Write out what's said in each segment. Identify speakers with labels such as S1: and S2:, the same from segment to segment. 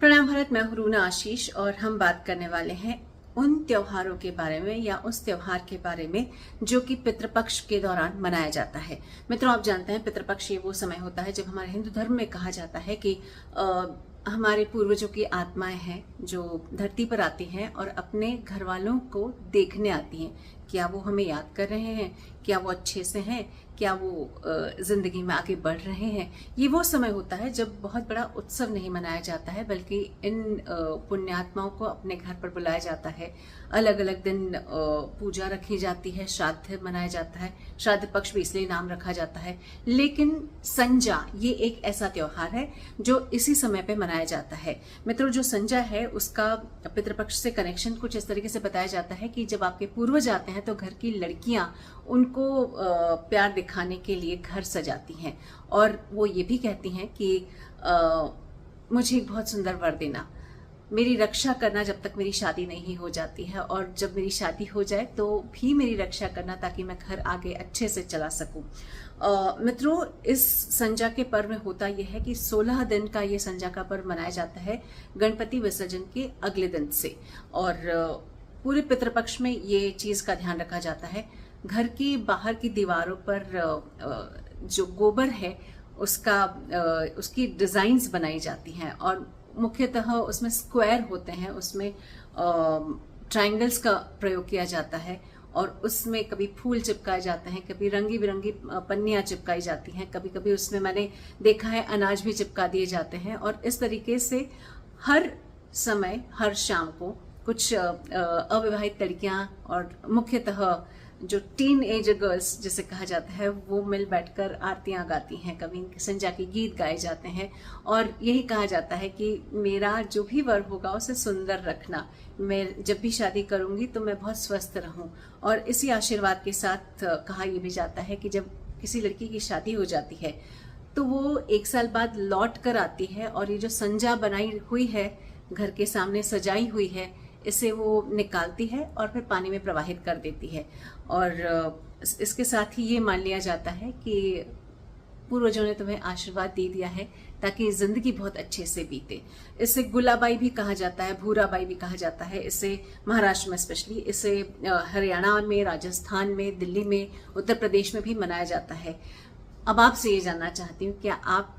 S1: प्रणाम भारत। मैं हूं रूना आशीष और हम बात करने वाले हैं उन त्योहारों के बारे में या उस त्योहार के बारे में जो कि पितृपक्ष के दौरान मनाया जाता है। मित्रों, आप जानते हैं पितृपक्ष ये वो समय होता है जब हमारे हिंदू धर्म में कहा जाता है कि हमारे पूर्वजों की आत्माएं हैं जो धरती पर आती हैं और अपने घर वालों को देखने आती हैं। क्या वो हमें याद कर रहे हैं? क्या वो अच्छे से हैं? क्या वो जिंदगी में आगे बढ़ रहे हैं? ये वो समय होता है जब बहुत बड़ा उत्सव नहीं मनाया जाता है, बल्कि इन पुण्यात्माओं को अपने घर पर बुलाया जाता है। अलग अलग दिन पूजा रखी जाती है, श्राद्ध मनाया जाता है। श्राद्ध पक्ष भी इसलिए नाम रखा जाता है। लेकिन संजा ये एक ऐसा त्योहार है जो इसी समय पे मनाया जाता है। मित्रों, जो संजा है उसका पितृपक्ष से कनेक्शन कुछ इस तरीके से बताया जाता है कि जब आपके पूर्वज आते हैं तो घर की लड़कियां उनको प्यार दिखाने के लिए घर सजाती हैं और वो ये भी कहती हैं कि मुझे एक बहुत सुंदर वर देना, मेरी रक्षा करना जब तक मेरी शादी नहीं हो जाती है, और जब मेरी शादी हो जाए तो भी मेरी रक्षा करना ताकि मैं घर आगे अच्छे से चला सकूं। मित्रों, इस संजा के पर्व में होता यह है कि 16 दिन का ये संजा का पर्व मनाया जाता है गणपति विसर्जन के अगले दिन से। और पूरे पितृपक्ष में ये चीज का ध्यान रखा जाता है। घर की बाहर की दीवारों पर जो गोबर है उसकी डिजाइन्स बनाई जाती हैं और मुख्यतः उसमें स्क्वायर होते हैं, उसमें ट्रायंगल्स का प्रयोग किया जाता है और उसमें कभी फूल चिपकाए जाते हैं, कभी रंगी बिरंगी पन्नियां चिपकाई जाती हैं, कभी कभी उसमें मैंने देखा है अनाज भी चिपका दिए जाते हैं। और इस तरीके से हर समय हर शाम को कुछ अविवाहित लड़कियां और मुख्यतः जो टीन एज गर्ल्स जिसे कहा जाता है वो मिल बैठकर आरतियां गाती हैं, कभी संजा के गीत गाए जाते हैं और यही कहा जाता है कि मेरा जो भी वर होगा उसे सुंदर रखना, मैं जब भी शादी करूंगी तो मैं बहुत स्वस्थ रहूं। और इसी आशीर्वाद के साथ कहा यह भी जाता है कि जब किसी लड़की की शादी हो जाती है तो वो 1 साल बाद लौट कर आती है और ये जो संजा बनाई हुई है, घर के सामने सजाई हुई है, इसे वो निकालती है और फिर पानी में प्रवाहित कर देती है। और इसके साथ ही ये मान लिया जाता है कि पूर्वजों ने तुम्हें आशीर्वाद दे दिया है ताकि जिंदगी बहुत अच्छे से बीते। इसे गुलाबाई भी कहा जाता है, भूराबाई भी कहा जाता है। इसे महाराष्ट्र में स्पेशली, इसे हरियाणा में, राजस्थान में, दिल्ली में, उत्तर प्रदेश में भी मनाया जाता है। अब आपसे ये जानना चाहती हूँ, क्या आप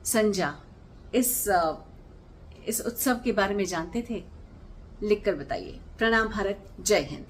S1: संजा इस उत्सव के बारे में जानते थे? लिखकर बताइए। प्रणाम भारत, जय हिंद।